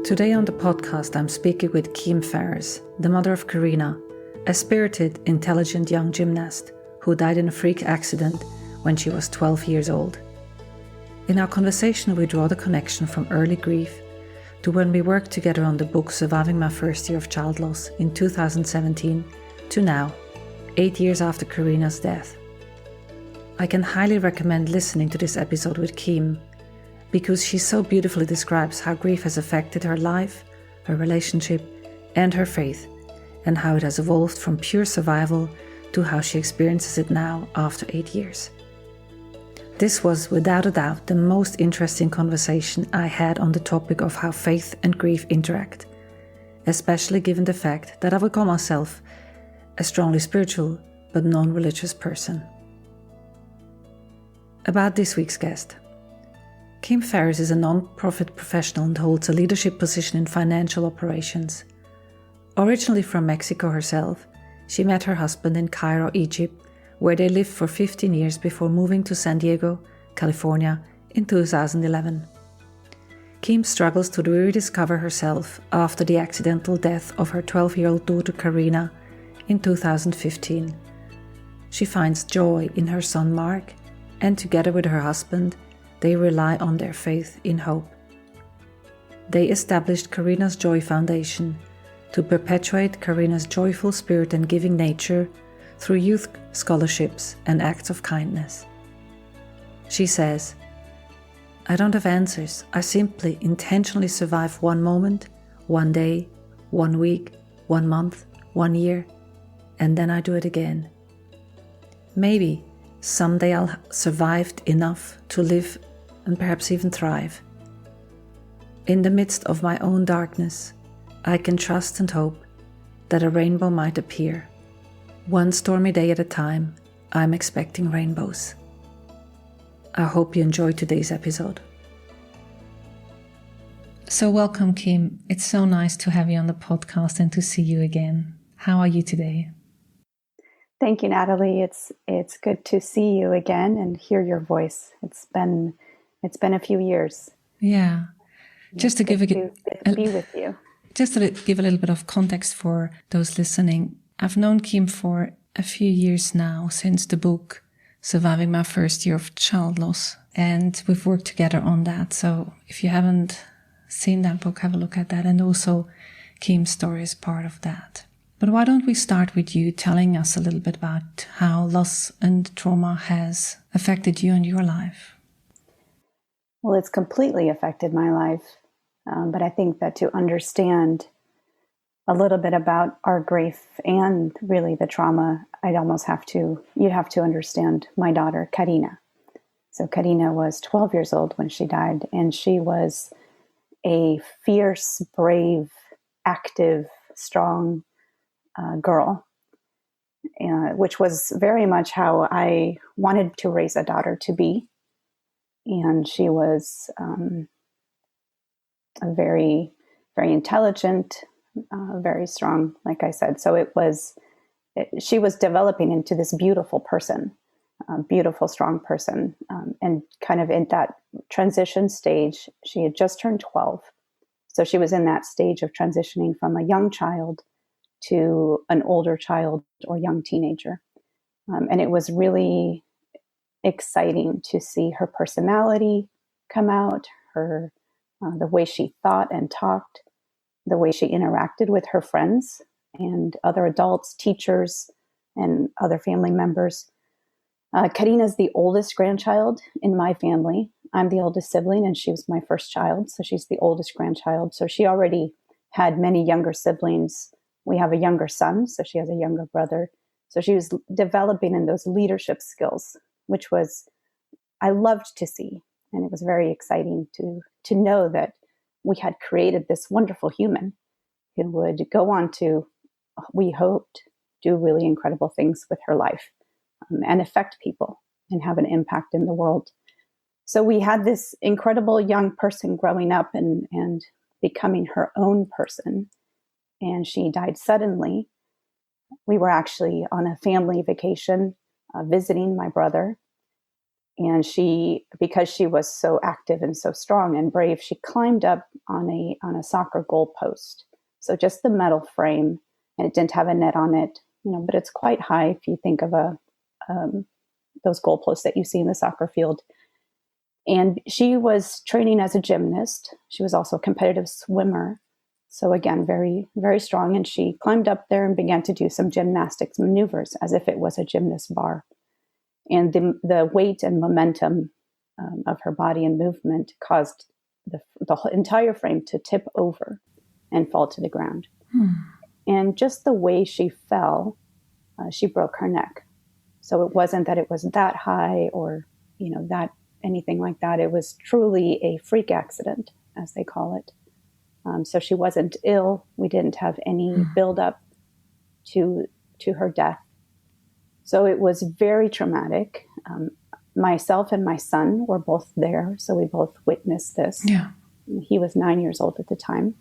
Today on the podcast, I'm speaking with Keem Fares, the mother of Karina, a spirited, intelligent young gymnast who died in a freak accident when she was 12 years old. In our conversation, we draw the connection from early grief to when we worked together on the book Surviving My First Year of Child Loss in 2017 to now, 8 years after Karina's death. I can highly recommend listening to this episode with Keem because she so beautifully describes how grief has affected her life, her relationship, and her faith, and how it has evolved from pure survival to how she experiences it now after 8 years. This was, without a doubt, the most interesting conversation I had on the topic of how faith and grief interact, especially given the fact that I would call myself a strongly spiritual but non-religious person. About this week's guest. Keem Fares is a non-profit professional and holds a leadership position in financial operations. Originally from Mexico herself, she met her husband in Cairo, Egypt, where they lived for 15 years before moving to San Diego, California in 2011. Keem struggles to rediscover herself after the accidental death of her 12-year-old daughter Karina in 2015. She finds joy in her son Mark, and together with her husband, they rely on their faith in hope. They established Karina's Joy Foundation to perpetuate Karina's joyful spirit and giving nature through youth scholarships and acts of kindness. She says, "I don't have answers. I simply intentionally survive one moment, one day, 1 week, 1 month, 1 year, and then I do it again. Maybe someday I'll have survived enough to live and perhaps even thrive. In the midst of my own darkness, I can trust and hope that a rainbow might appear. One stormy day at a time, I'm expecting rainbows." I hope you enjoyed today's episode. So welcome, Keem. It's so nice to have you on the podcast and to see you again. How are you today? Thank you, Natalie. It's good to see you again and hear your voice. It's been a few years. Yeah. Just to give be with you. Just to give a little bit of context for those listening, I've known Keem for a few years now, since the book Surviving My First Year of Child Loss, and we've worked together on that. So if you haven't seen that book, have a look at that. And also Keem's story is part of that. But why don't we start with you telling us a little bit about how loss and trauma has affected you and your life? Well, it's completely affected my life. But I think that to understand a little bit about our grief and really the trauma, you'd have to understand my daughter, Karina. So Karina was 12 years old when she died, and she was a fierce, brave, active, strong girl, which was very much how I wanted to raise a daughter to be. And she was a very, very intelligent, very strong, like I said. So she was developing into this beautiful person, beautiful, strong person. And kind of in that transition stage, she had just turned 12. So she was in that stage of transitioning from a young child to an older child or young teenager. And it was really exciting to see her personality come out, the way she thought and talked, the way she interacted with her friends and other adults, teachers, and other family members. Karina's the oldest grandchild in my family. I'm the oldest sibling, and she was my first child, so she's the oldest grandchild. So she already had many younger siblings. We have a younger son, so she has a younger brother. So she was developing in those leadership skills, which I loved to see. And it was very exciting to know that we had created this wonderful human who would go on to, we hoped, do really incredible things with her life and affect people and have an impact in the world. So we had this incredible young person growing up and becoming her own person. And she died suddenly. We were actually on a family vacation visiting my brother. And because she was so active and so strong and brave, she climbed up on a soccer goal post. So just the metal frame, and it didn't have a net on it, but it's quite high if you think of those goal posts that you see in the soccer field. And she was training as a gymnast. She was also a competitive swimmer. So again, very, very strong. And she climbed up there and began to do some gymnastics maneuvers as if it was a gymnast bar. And the weight and momentum of her body and movement caused the entire frame to tip over and fall to the ground. And just the way she fell, she broke her neck. So it wasn't that it was that high or, that anything like that. It was truly a freak accident, as they call it. So she wasn't ill. We didn't have any buildup to her death. So it was very traumatic. Myself and my son were both there, so we both witnessed this. Yeah. He was 9 years old at the time.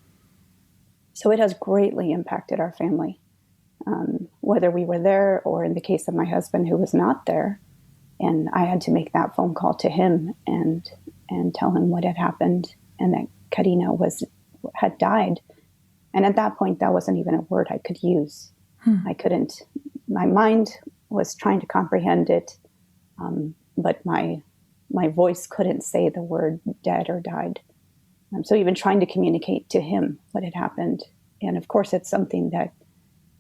So it has greatly impacted our family, whether we were there or in the case of my husband who was not there. And I had to make that phone call to him and tell him what had happened and that Karina had died. And at that point, that wasn't even a word I could use. I couldn't. My mind was trying to comprehend it, but my voice couldn't say the word dead or died. So even trying to communicate to him what had happened. And of course, it's something that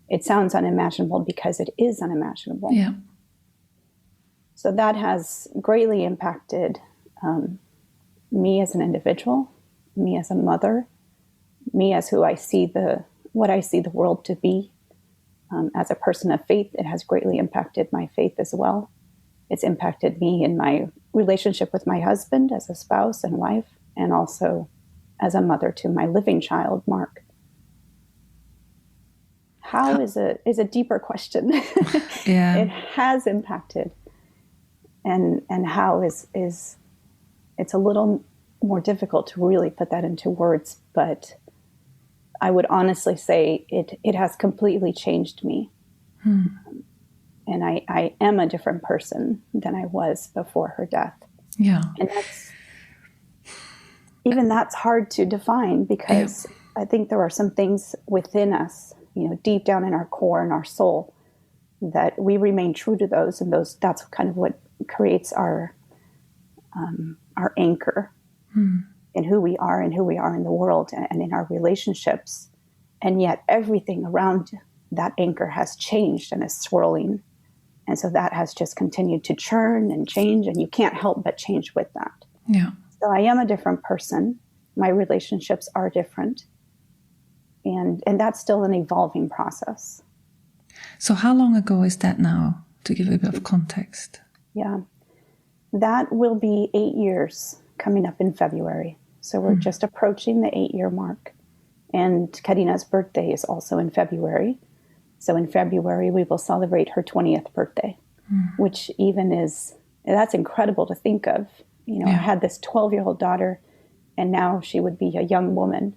it sounds unimaginable because it is unimaginable. Yeah. So that has greatly impacted me as an individual, me as a mother, me as what I see the world to be. As a person of faith, it has greatly impacted my faith as well. It's impacted me in my relationship with my husband as a spouse and wife, and also as a mother to my living child, Mark. How is a deeper question. Yeah. It has impacted. And how is it's a little more difficult to really put that into words, but I would honestly say it has completely changed me. And I am a different person than I was before her death. Yeah. And that's hard to define because I think there are some things within us, deep down in our core and our soul, that we remain true to those, and that's kind of what creates our anchor in who we are and who we are in the world and in our relationships. And yet everything around that anchor has changed and is swirling. And so that has just continued to churn and change, and you can't help but change with that. Yeah. So I am a different person. My relationships are different. And that's still an evolving process. So how long ago is that now, to give a bit of context? Yeah. That will be 8 years coming up in February. So we're just approaching the 8-year mark. And Karina's birthday is also in February. So in February, we will celebrate her 20th birthday, which that's incredible to think of. I had this 12-year-old daughter, and now she would be a young woman,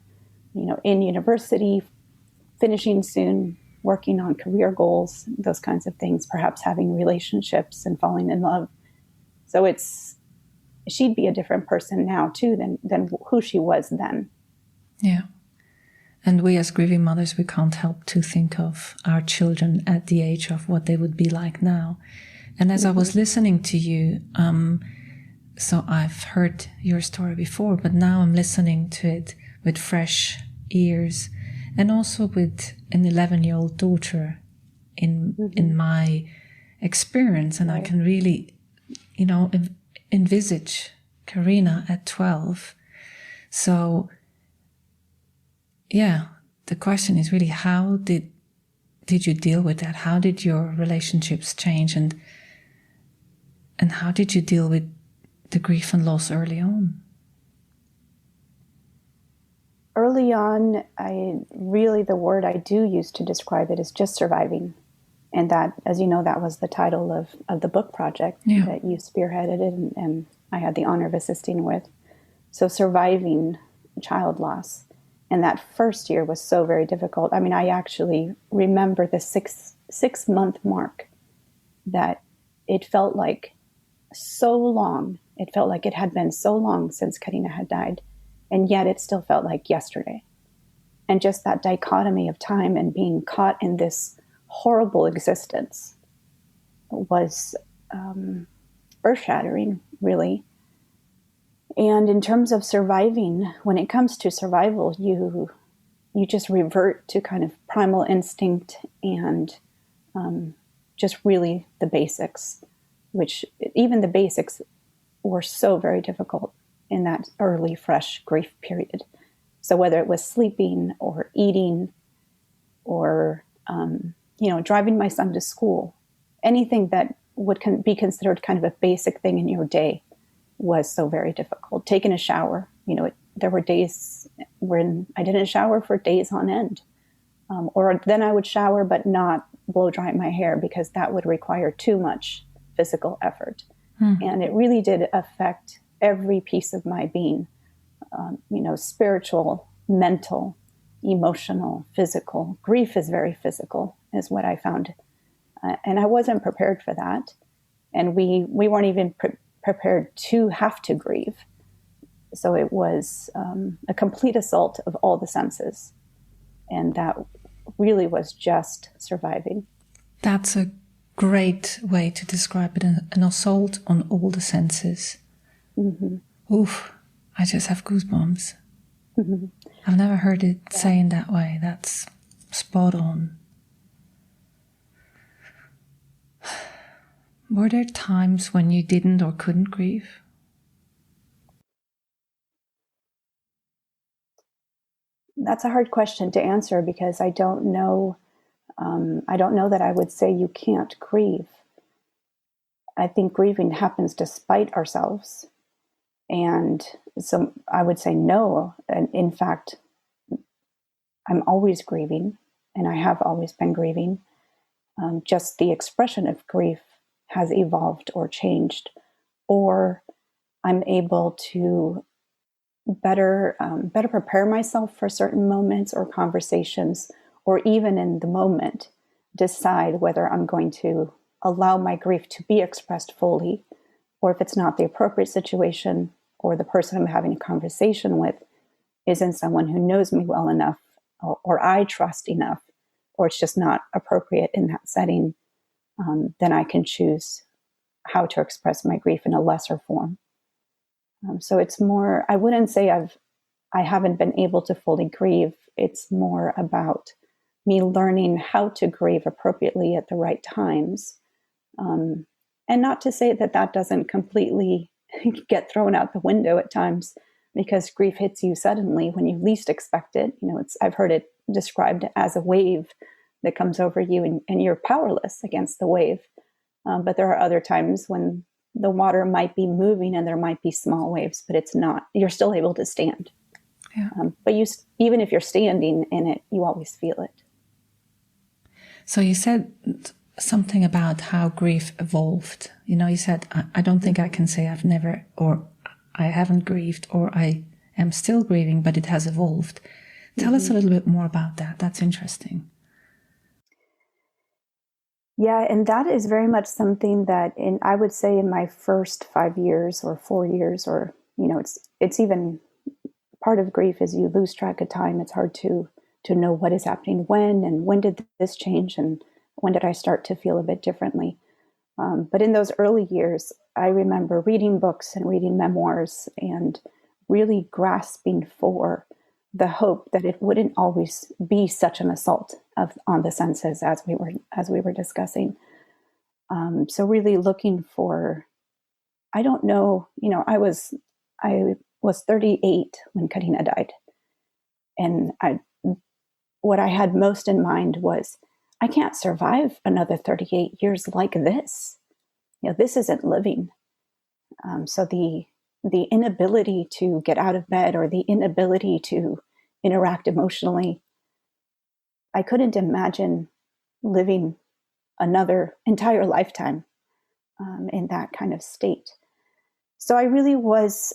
in university, finishing soon, working on career goals, those kinds of things, perhaps having relationships and falling in love. So she'd be a different person now too than who she was then. Yeah. And we as grieving mothers, we can't help to think of our children at the age of what they would be like now. And as I was listening to you, so I've heard your story before, but now I'm listening to it with fresh ears, and also with an 11-year-old daughter in my experience. And I can really, envisage Karina at 12. So yeah, the question is really, how did you deal with that? How did your relationships change, and how did you deal with the grief and loss early on? Early on, the word I do use to describe it is just surviving. And that, as you know, that was the title of the book project that you spearheaded and I had the honor of assisting with. So surviving child loss. And that first year was so very difficult. I mean, I actually remember the six month mark that it felt like so long. It felt like it had been so long since Karina had died, and yet it still felt like yesterday. And just that dichotomy of time and being caught in this horrible existence was earth-shattering, really. And in terms of surviving, when it comes to survival, you just revert to kind of primal instinct and just really the basics, which even the basics were so very difficult in that early, fresh grief period. So whether it was sleeping or eating or, driving my son to school, anything that would be considered kind of a basic thing in your day was so very difficult. Taking a shower, there were days when I didn't shower for days on end. Or then I would shower but not blow dry my hair because that would require too much physical effort. And it really did affect every piece of my being, spiritual, mental, emotional, physical. Grief is very physical, is what I found. And I wasn't prepared for that. And we weren't even prepared to have to grieve. So it was a complete assault of all the senses. And that really was just surviving. That's a great way to describe it, an assault on all the senses. Mm-hmm. Oof, I just have goosebumps. Mm-hmm. I've never heard it saying that way. That's spot on. Were there times when you didn't or couldn't grieve? That's a hard question to answer because I don't know. I don't know that I would say you can't grieve. I think grieving happens despite ourselves. And so I would say no. And in fact, I'm always grieving, and I have always been grieving. Just the expression of grief has evolved or changed, or I'm able to better prepare myself for certain moments or conversations, or even in the moment, decide whether I'm going to allow my grief to be expressed fully, or if it's not the appropriate situation, or the person I'm having a conversation with isn't someone who knows me well enough, or I trust enough, or it's just not appropriate in that setting, then I can choose how to express my grief in a lesser form. So it's more, I wouldn't say I haven't been able to fully grieve. It's more about me learning how to grieve appropriately at the right times. And not to say that doesn't completely get thrown out the window at times, because grief hits you suddenly when you least expect it. I've heard it described as a wave that comes over you and you're powerless against the wave. But there are other times when the water might be moving and there might be small waves, but it's not. You're still able to stand. Yeah. But even if you're standing in it, you always feel it. So you said something about how grief evolved. You said, I don't think I can say I've never, or I haven't grieved, or I am still grieving, but it has evolved. Tell us a little bit more about that. That's interesting. Yeah, and that is very much something that I would say in my first 5 years or 4 years, or, it's even part of grief is you lose track of time. It's hard to know what is happening when, and when did this change, and when did I start to feel a bit differently. But in those early years, I remember reading books and reading memoirs and really grasping for the hope that it wouldn't always be such an assault on the senses as we were discussing. So really looking for, I don't know, I was 38 when Karina died, and what I had most in mind was, I can't survive another 38 years like this. This isn't living. So the inability to get out of bed, or the inability to interact emotionally, I couldn't imagine living another entire lifetime in that kind of state. So I really was,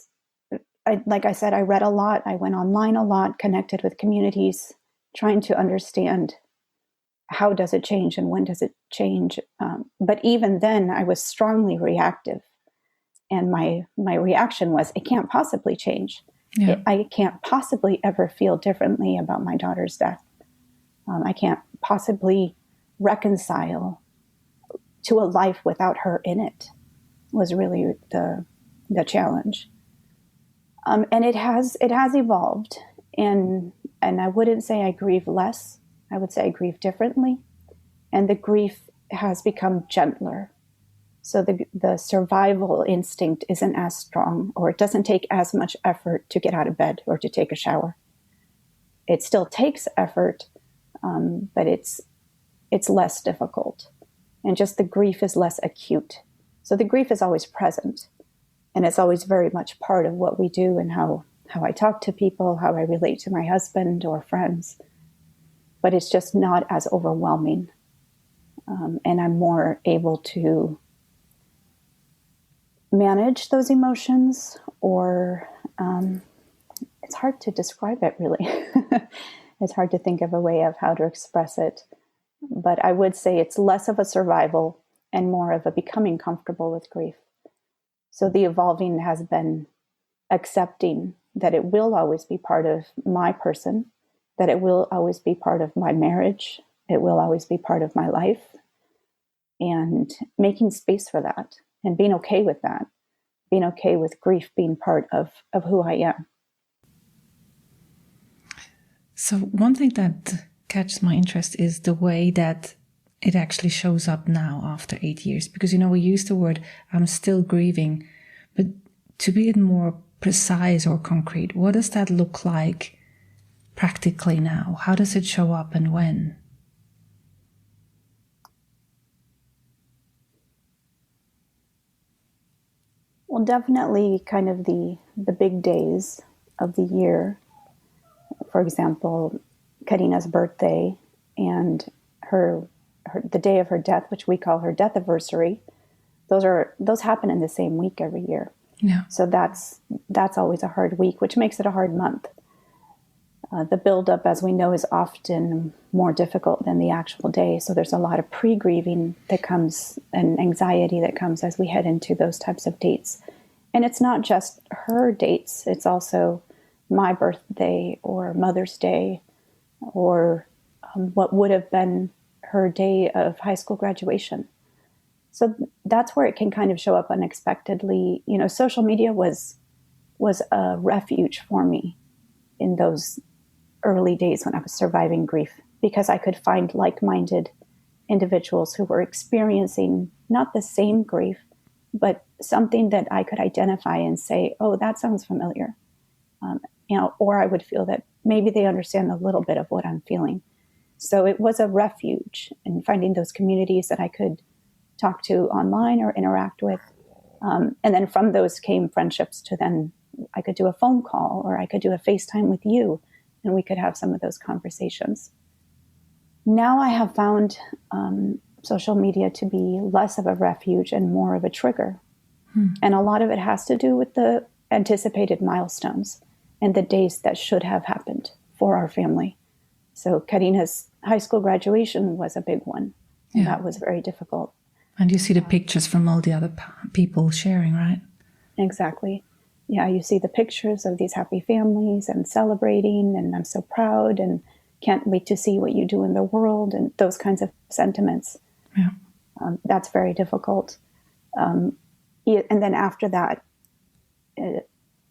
like I said, I read a lot. I went online a lot, connected with communities, trying to understand how does it change and when does it change. But even then, I was strongly reactive. And my reaction was, it can't possibly change. Yeah. I can't possibly ever feel differently about my daughter's death. I can't possibly reconcile to a life without her in it, was really the challenge. And it has evolved, and I wouldn't say I grieve less. I would say I grieve differently, and the grief has become gentler. So the survival instinct isn't as strong, or it doesn't take as much effort to get out of bed or to take a shower. It still takes effort, but it's less difficult, and just the grief is less acute. So the grief is always present, and it's always very much part of what we do and how I talk to people, how I relate to my husband or friends. But it's just not as overwhelming, and I'm more able to manage those emotions, or it's hard to describe it, really. It's hard to think of a way of how to express it. But I would say it's less of a survival and more of a becoming comfortable with grief. So the evolving has been accepting that it will always be part of my person, that it will always be part of my marriage, it will always be part of my life, and making space for that and being okay with that, being okay with grief being part of who I am. So one thing that catches my interest is the way that it actually shows up now after 8 years. Because, we use the word, I'm still grieving, but to be it more precise or concrete, what does that look like practically now? How does it show up and when? Well, definitely kind of the big days of the year. For example, Karina's birthday and the day of her death, which we call her death anniversary. Those happen in the same week every year. Yeah. So that's always a hard week, which makes it a hard month. The buildup, as we know, is often more difficult than the actual day. So there's a lot of pre-grieving that comes and anxiety that comes as we head into those types of dates. And it's not just her dates. It's also my birthday or Mother's Day or what would have been her day of high school graduation. So that's where it can kind of show up unexpectedly. Social media was a refuge for me in those early days when I was surviving grief, because I could find like-minded individuals who were experiencing not the same grief, but something that I could identify and say, oh, that sounds familiar. Or I would feel that maybe they understand a little bit of what I'm feeling. So it was a refuge in finding those communities that I could talk to online or interact with. And then from those came friendships to then I could do a phone call or I could do a FaceTime with you, and we could have some of those conversations. Now I have found social media to be less of a refuge and more of a trigger. And a lot of it has to do with the anticipated milestones and the days that should have happened for our family. So Karina's high school graduation was a big one. And that was very difficult. And you see the pictures from all the other people sharing, right? Exactly. Yeah, you see the pictures of these happy families and celebrating, and I'm so proud and can't wait to see what you do in the world, and those kinds of sentiments. Yeah. That's very difficult. And then after that,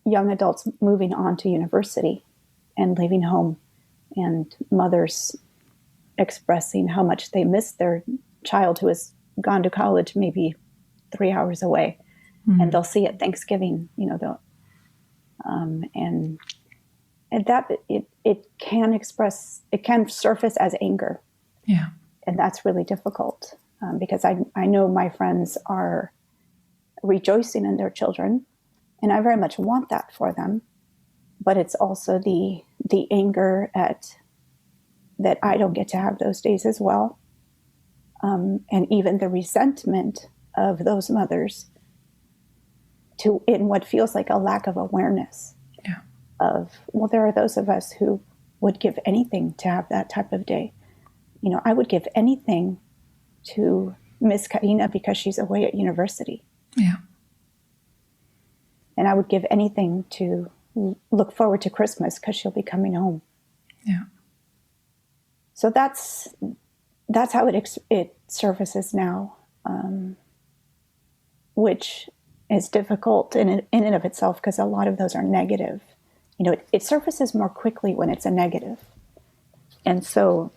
young adults moving on to university and leaving home, and mothers expressing how much they miss their child who has gone to college maybe 3 hours away. And they'll see at Thanksgiving, and that it can surface as anger. Yeah. And that's really difficult because I know my friends are rejoicing in their children, and I very much want that for them. But it's also the anger at that I don't get to have those days as well. And even the resentment of those mothers in what feels like a lack of awareness of, well, there are those of us who would give anything to have that type of day. I would give anything to miss Karina because she's away at university. Yeah. And I would give anything to look forward to Christmas because she'll be coming home. Yeah. So that's how it surfaces now, which is difficult in and of itself because a lot of those are negative. You know, it surfaces more quickly when it's a negative. And so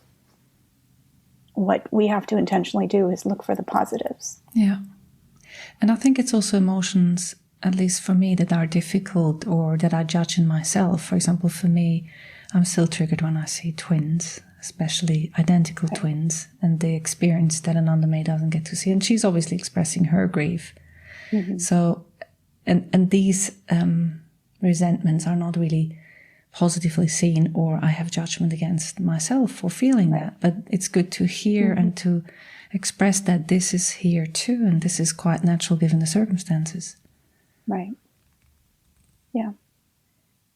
what we have to intentionally do is look for the positives. Yeah. And I think it's also emotions, at least for me, that are difficult or that I judge in myself. For example, for me, I'm still triggered when I see twins, especially identical twins, and the experience that Ananda May doesn't get to see. And she's obviously expressing her grief. Mm-hmm. So, and these resentments are not really positively seen, or I have judgment against myself for feeling that. But it's good to hear and to express that this is here too, and this is quite natural given the circumstances. Right. Yeah.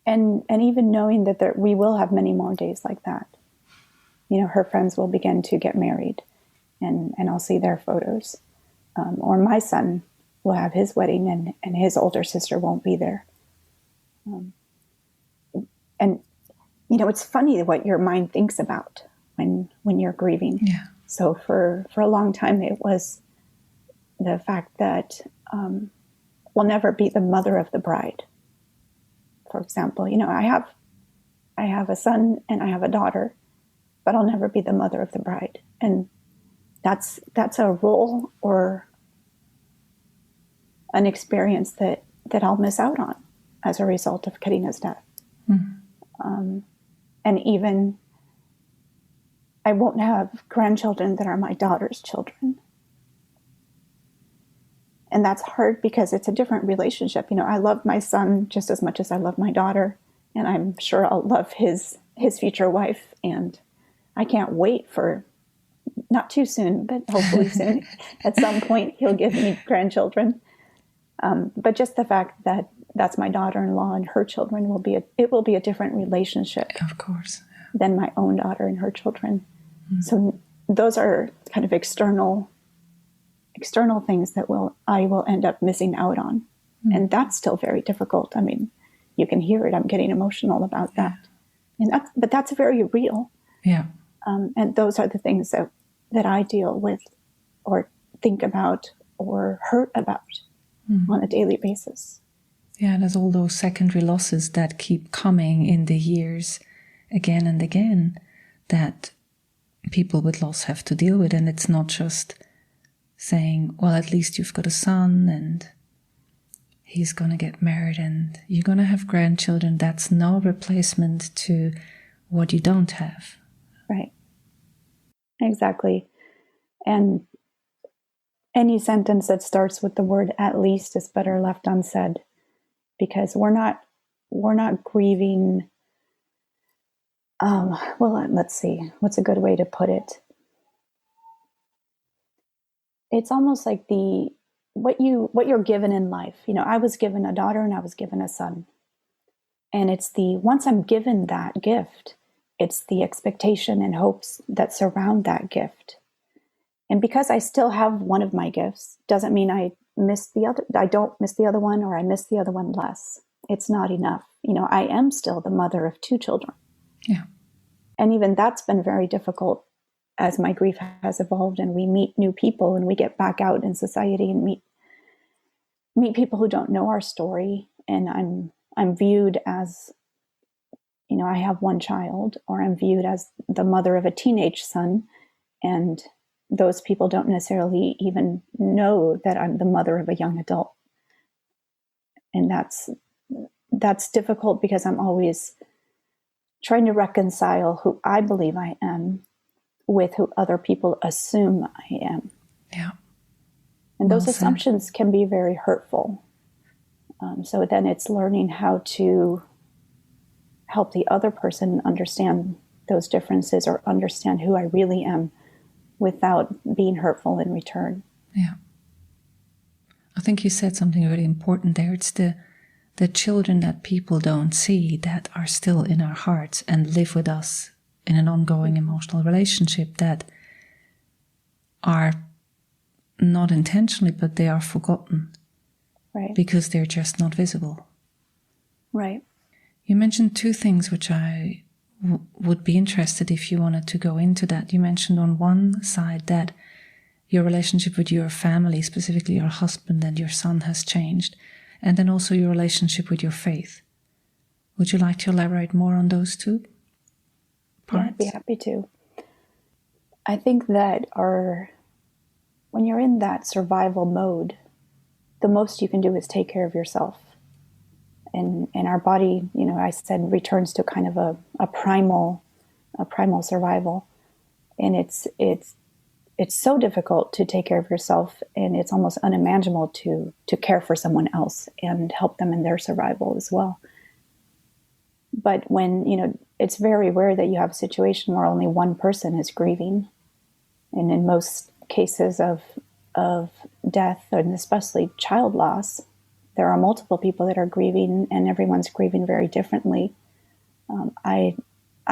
And even knowing that we will have many more days like that. You know, her friends will begin to get married, and I'll see their photos. Or my son will have his wedding, and his older sister won't be there. And, you know, it's funny what your mind thinks about when you're grieving. Yeah. So for a long time, it was the fact that we'll never be the mother of the bride. For example, you know, I have a son and I have a daughter, but I'll never be the mother of the bride. And that's a role or an experience that I'll miss out on as a result of Karina's death. Mm-hmm. And even I won't have grandchildren that are my daughter's children. And that's hard because it's a different relationship. You know, I love my son just as much as I love my daughter, and I'm sure I'll love his future wife. And I can't wait for, not too soon, but hopefully soon, at some point he'll give me grandchildren. But just the fact that that's my daughter-in-law and her children will be a different relationship. Of course. Than my own daughter and her children. Mm-hmm. So those are kind of external things that I will end up missing out on. Mm-hmm. And that's still very difficult. I mean, you can hear it. I'm getting emotional about that. And that's very real. Yeah. And those are the things that I deal with or think about or hurt about on a daily basis. Yeah, there's all those secondary losses that keep coming in the years again and again that people with loss have to deal with. And it's not just saying, well, at least you've got a son and he's going to get married and you're going to have grandchildren. That's no replacement to what you don't have. Right. Exactly. And any sentence that starts with the word at least is better left unsaid, because we're not grieving. Well, let's see. What's a good way to put it? It's almost like what you're given in life. You know, I was given a daughter and I was given a son. And it's once I'm given that gift, it's the expectation and hopes that surround that gift. And because I still have one of my gifts, doesn't mean I don't miss the other one, or I miss the other one less. It's not enough. You know, I am still the mother of 2 children. Yeah. And even that's been very difficult as my grief has evolved and we meet new people and we get back out in society and meet people who don't know our story. And I'm viewed as, you know, I have one child, or I'm viewed as the mother of a teenage son. And those people don't necessarily even know that I'm the mother of a young adult. And that's difficult because I'm always trying to reconcile who I believe I am with who other people assume I am. Yeah. And those assumptions can be very hurtful. So then it's learning how to help the other person understand those differences or understand who I really am without being hurtful in return. Yeah. I think you said something really important there. It's the children that people don't see that are still in our hearts and live with us in an ongoing emotional relationship that are not intentionally, but they are forgotten. Right. because they're just not visible. Right. You mentioned two things which I would be interested if you wanted to go into that. You mentioned on one side that your relationship with your family, specifically your husband and your son, has changed, and then also your relationship with your faith. Would you like to elaborate more on those two parts? Yeah, I'd be happy to. I think that when you're in that survival mode, the most you can do is take care of yourself. And our body, I said, returns to kind of a primal survival. And it's so difficult to take care of yourself, and it's almost unimaginable to care for someone else and help them in their survival as well. But when, it's very rare that you have a situation where only one person is grieving. And in most cases of death, and especially child loss, there are multiple people that are grieving, and everyone's grieving very differently. I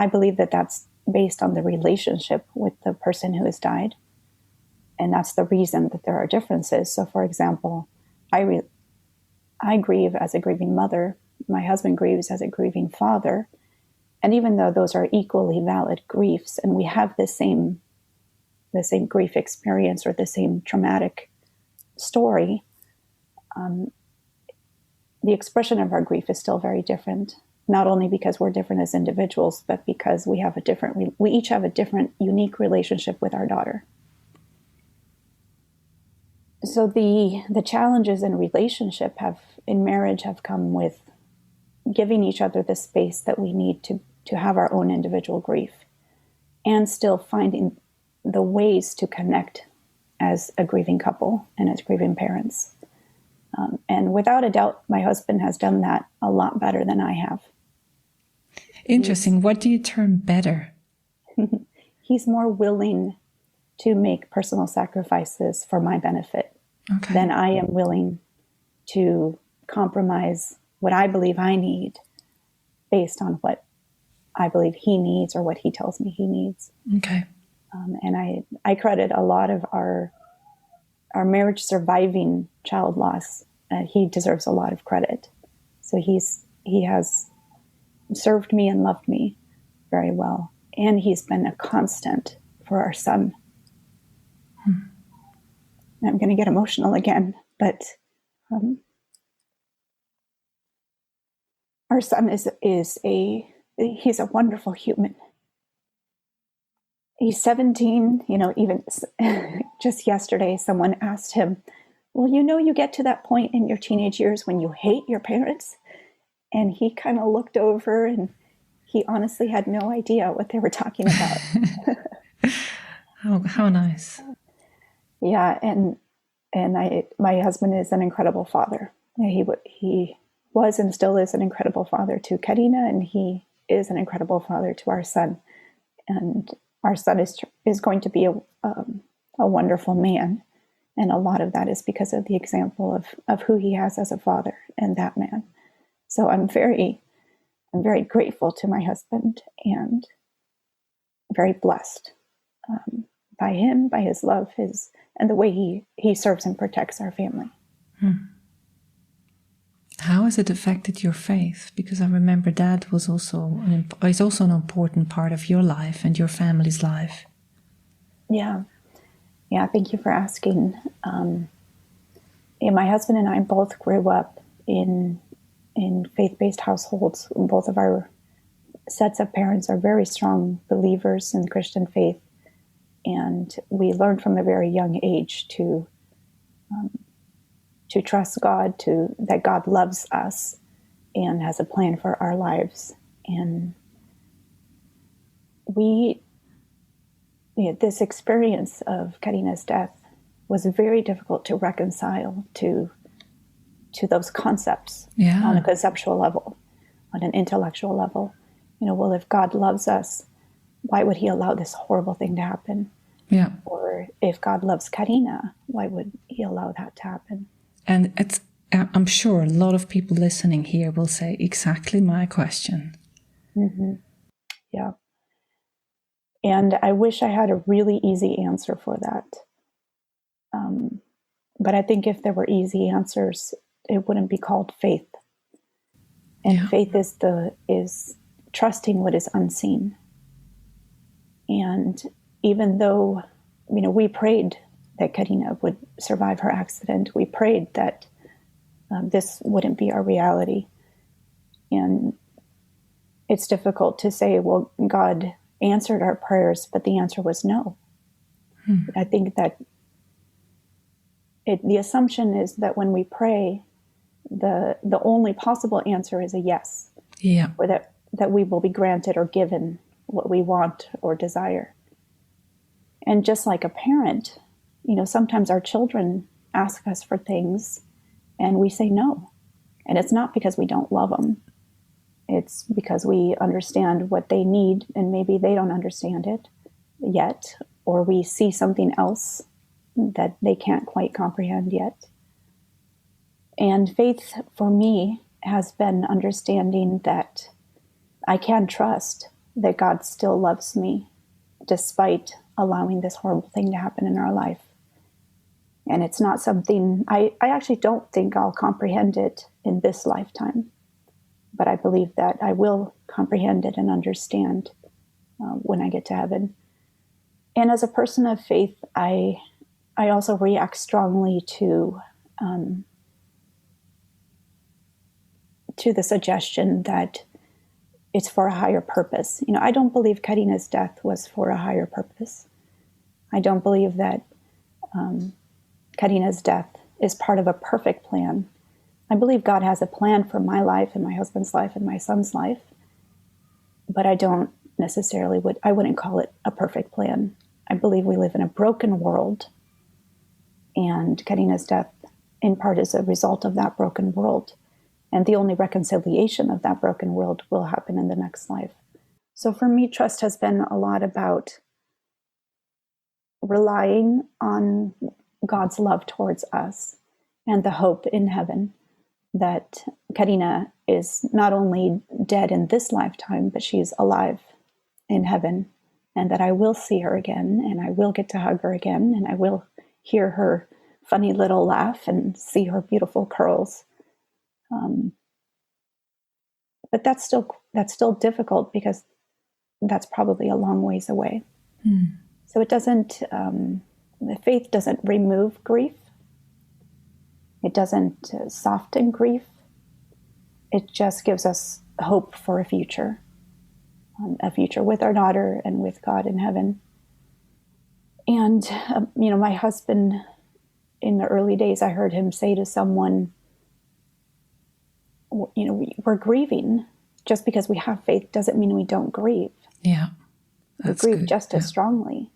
believe that that's based on the relationship with the person who has died. And that's the reason that there are differences. So, for example, I grieve as a grieving mother. My husband grieves as a grieving father. And even though those are equally valid griefs, and we have the same grief experience or the same traumatic story, the expression of our grief is still very different. Not only because we're different as individuals, but because we each have a different, unique relationship with our daughter. So the challenges in relationship in marriage have come with giving each other the space that we need to have our own individual grief, and still finding the ways to connect as a grieving couple and as grieving parents. And without a doubt, my husband has done that a lot better than I have. Interesting. What do you term better? He's more willing to make personal sacrifices for my benefit than I am willing to compromise what I believe I need based on what I believe he needs or what he tells me he needs. Okay. And I credit a lot of our marriage surviving child loss. He deserves a lot of credit. So he has served me and loved me very well. And he's been a constant for our son. I'm going to get emotional again, but our son he's a wonderful human. He's 17, even just yesterday, someone asked him, well, you get to that point in your teenage years when you hate your parents. And he kind of looked over, and he honestly had no idea what they were talking about. How nice. Yeah. And my husband is an incredible father. He was and still is an incredible father to Karina, and he is an incredible father to our son. And our son is going to be a wonderful man. And a lot of that is because of the example of who he has as a father and that man. So I'm very grateful to my husband, and very blessed by him, by his love, and the way he serves and protects our family. How has it affected your faith? Because I remember Dad is also an important part of your life and your family's life. Yeah. Thank you for asking. My husband and I both grew up in faith-based households. Both of our sets of parents are very strong believers in the Christian faith, and we learned from a very young age to trust God, that God loves us and has a plan for our lives. And this experience of Karina's death was very difficult to reconcile to those concepts on a conceptual level, on an intellectual level. Well, if God loves us, why would he allow this horrible thing to happen? Yeah. Or if God loves Karina, why would he allow that to happen? And I'm sure a lot of people listening here will say exactly my question. Mm-hmm. Yeah. And I wish I had a really easy answer for that. But I think if there were easy answers, it wouldn't be called faith. And faith is trusting what is unseen. And even though, we prayed that Karina would survive her accident, we prayed that this wouldn't be our reality. And it's difficult to say, well, God answered our prayers, but the answer was no. I think that the assumption is that when we pray, the only possible answer is a yes. Yeah. Or that we will be granted or given what we want or desire. And just like a parent, sometimes our children ask us for things and we say no. And it's not because we don't love them. It's because we understand what they need and maybe they don't understand it yet, or we see something else that they can't quite comprehend yet. And faith for me has been understanding that I can trust that God still loves me despite allowing this horrible thing to happen in our life. And it's not something, I actually don't think I'll comprehend it in this lifetime. But I believe that I will comprehend it and understand when I get to heaven. And as a person of faith, I also react strongly to the suggestion that it's for a higher purpose. I don't believe Karina's death was for a higher purpose. I don't believe that Karina's death is part of a perfect plan. I believe God has a plan for my life and my husband's life and my son's life, but I don't necessarily I wouldn't call it a perfect plan. I believe we live in a broken world, and Karina's death in part is a result of that broken world. And the only reconciliation of that broken world will happen in the next life. So for me, trust has been a lot about relying on God's love towards us and the hope in heaven that Karina is not only dead in this lifetime, but she's alive in heaven, and that I will see her again, and I will get to hug her again, and I will hear her funny little laugh and see her beautiful curls. But that's still difficult because that's probably a long ways away. So it doesn't, the faith doesn't remove grief. It doesn't soften grief. It just gives us hope for a future with our daughter and with God in heaven. And, my husband, in the early days, I heard him say to someone, we're grieving. Just because we have faith doesn't mean we don't grieve. Yeah. We grieve just as strongly.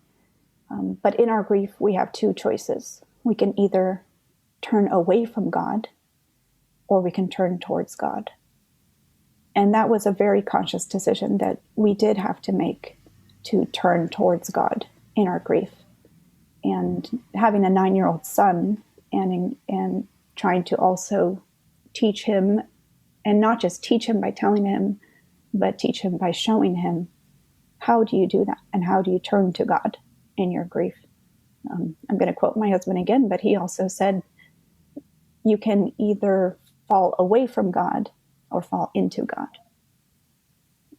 But in our grief, we have two choices. We can either turn away from God, or we can turn towards God. And that was a very conscious decision that we did have to make, to turn towards God in our grief. And having a 9-year-old son and trying to also teach him, and not just teach him by telling him, but teach him by showing him, how do you do that? And how do you turn to God in your grief? I'm going to quote my husband again, but he also said, you can either fall away from God or fall into God.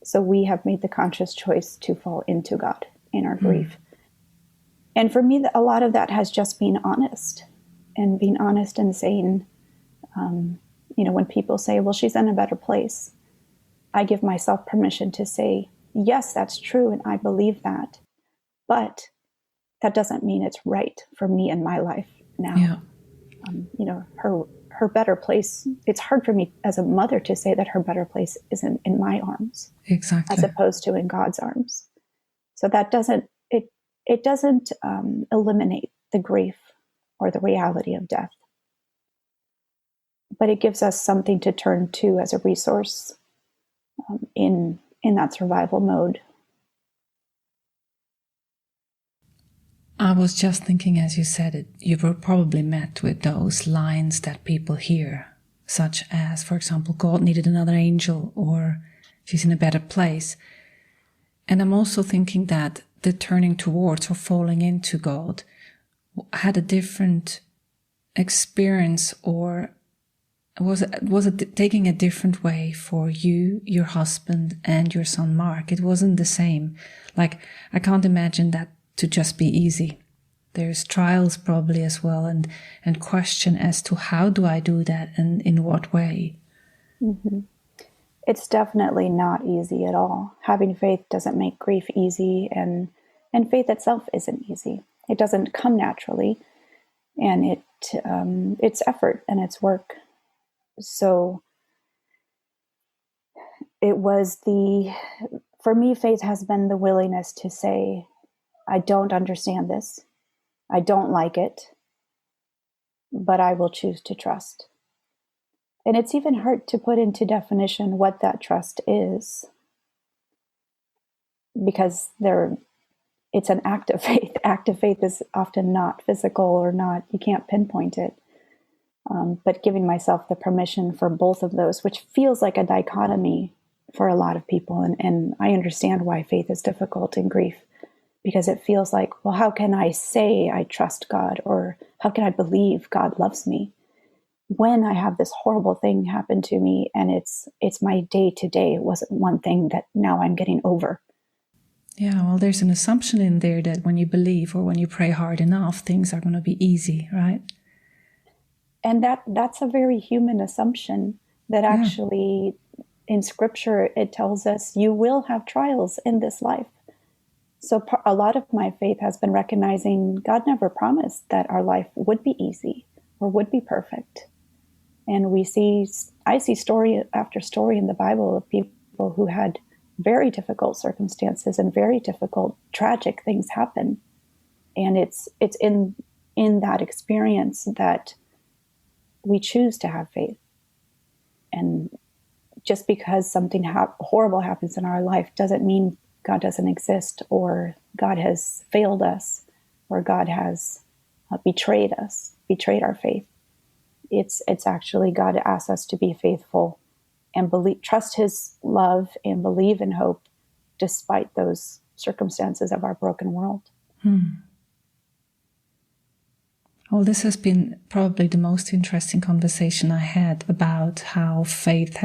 So we have made the conscious choice to fall into God in our grief. And for me, a lot of that has just been honest, and being honest and saying, when people say, well, she's in a better place, I give myself permission to say, yes, that's true, and I believe that. But that doesn't mean it's right for me in my life now. Yeah. Her better place, it's hard for me as a mother to say that her better place isn't in my arms. Exactly. As opposed to in God's arms. So that doesn't eliminate the grief or the reality of death. But it gives us something to turn to as a resource in that survival mode. I was just thinking, as you said it, you were probably met with those lines that people hear, such as, for example, God needed another angel, or she's in a better place. And I'm also thinking that the turning towards or falling into God had a different experience or was it taking a different way for you, your husband, and your son Mark? It wasn't the same. Like, I can't imagine that to just be easy. There's trials probably as well, and question as to how do I do that and in what way. Mm-hmm. It's definitely not easy at all. Having faith doesn't make grief easy, and faith itself isn't easy. It doesn't come naturally, and it's effort and it's work. So it was for me, faith has been the willingness to say, I don't understand this. I don't like it, but I will choose to trust. And it's even hard to put into definition what that trust is, because it's an act of faith. Act of faith is often not physical or not, you can't pinpoint it. But giving myself the permission for both of those, which feels like a dichotomy for a lot of people. And I understand why faith is difficult in grief, because it feels like, well, how can I say I trust God, or how can I believe God loves me when I have this horrible thing happen to me and it's my day to day? It wasn't one thing that now I'm getting over. Yeah, well, there's an assumption in there that when you believe or when you pray hard enough, things are going to be easy, right? And that's a very human assumption that actually in scripture, it tells us you will have trials in this life. So a lot of my faith has been recognizing God never promised that our life would be easy or would be perfect. And I see story after story in the Bible of people who had very difficult circumstances and very difficult, tragic things happen. And it's in that experience that we choose to have faith. And just because something horrible happens in our life doesn't mean God doesn't exist, or God has failed us, or God has betrayed our faith. It's actually God asks us to be faithful and trust his love and believe in hope despite those circumstances of our broken world. Well, this has been probably the most interesting conversation I had about how faith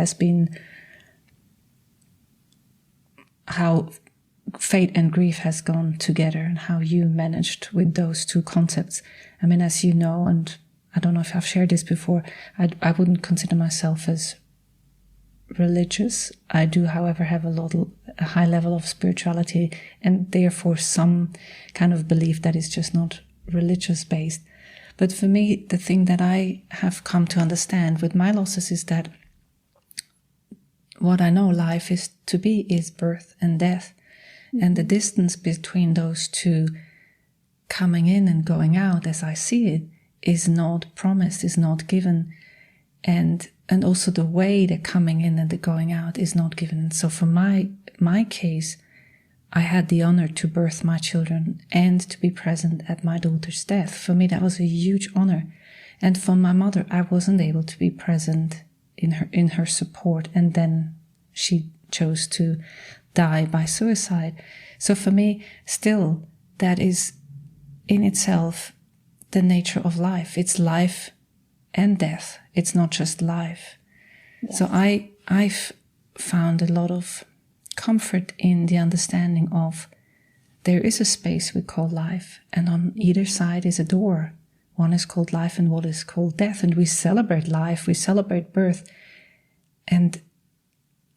and grief has gone together, and how you managed with those two concepts. I mean, as you know, and I don't know if I've shared this before, I wouldn't consider myself as religious. I do, however, have a high level of spirituality, and therefore some kind of belief that is just not religious based. But for me, the thing that I have come to understand with my losses is that what I know life is to be is birth and death. And the distance between those two, coming in and going out as I see it, is not promised, is not given. And also the way the coming in and the going out is not given. So for my case, I had the honor to birth my children and to be present at my daughter's death. For me, that was a huge honor. And for my mother, I wasn't able to be present in her support. And then she chose to die by suicide. So for me, still, that is in itself the nature of life. It's life and death. It's not just life. Yes. So I've found a lot of comfort in the understanding of there is a space we call life, and on either side is a door. One is called life and one is called death, and we celebrate life, we celebrate birth. And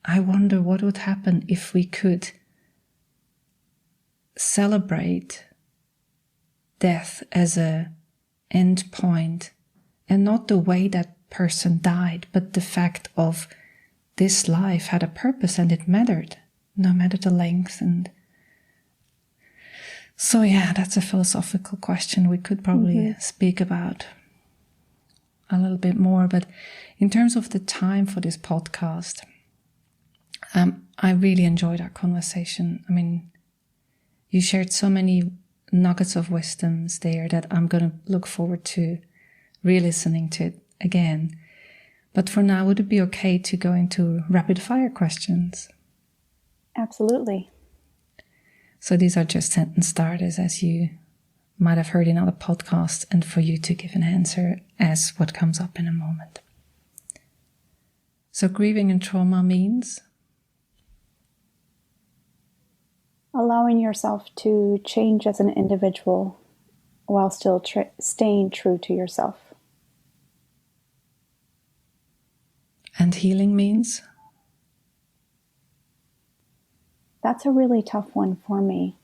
I wonder what would happen if we could celebrate death as a end point, and not the way that person died, but the fact of this life had a purpose and it mattered, no matter the length. And so, yeah, that's a philosophical question we could probably speak about a little bit more. But in terms of the time for this podcast, I really enjoyed our conversation. I mean, you shared so many nuggets of wisdoms there that I'm going to look forward to re-listening to it again. But for now, would it be okay to go into rapid fire questions? Absolutely. So these are just sentence starters, as you might have heard in other podcasts, and for you to give an answer as what comes up in a moment. So grieving and trauma means? Allowing yourself to change as an individual while still staying true to yourself. And healing means? That's a really tough one for me.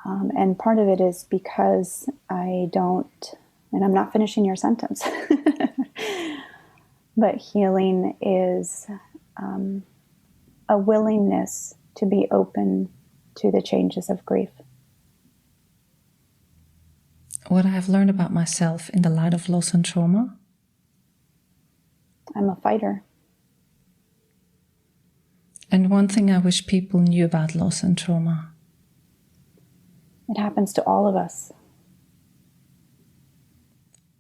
And part of it is because I don't, and I'm not finishing your sentence, but healing is a willingness to be open to the changes of grief. What I have learned about myself in the light of loss and trauma? I'm a fighter. And one thing I wish people knew about loss and trauma. It happens to all of us.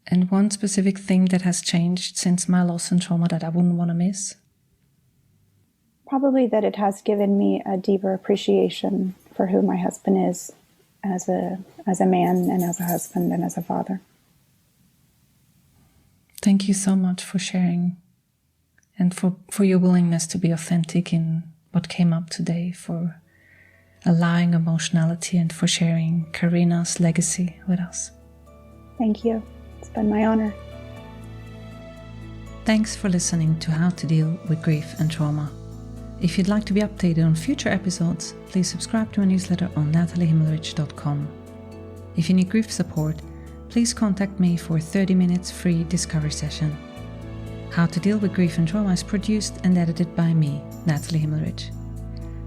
And one specific thing that has changed since my loss and trauma that I wouldn't want to miss? Probably that it has given me a deeper appreciation for who my husband is as a man and as a husband and as a father. Thank you so much for sharing and for your willingness to be authentic in what came up today, for allowing emotionality and for sharing Karina's legacy with us. Thank you. It's been my honor. Thanks for listening to How to Deal with Grief and Trauma. If you'd like to be updated on future episodes, please subscribe to our newsletter on nataliehimmelrich.com. If you need grief support, please contact me for a 30 minutes free discovery session. How to Deal with Grief and Trauma is produced and edited by me, Natalie Himmelrich.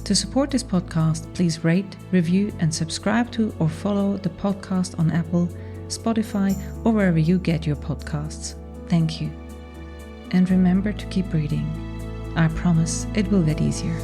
To support this podcast, please rate, review, and subscribe to or follow the podcast on Apple, Spotify, or wherever you get your podcasts. Thank you. And remember to keep breathing. I promise it will get easier.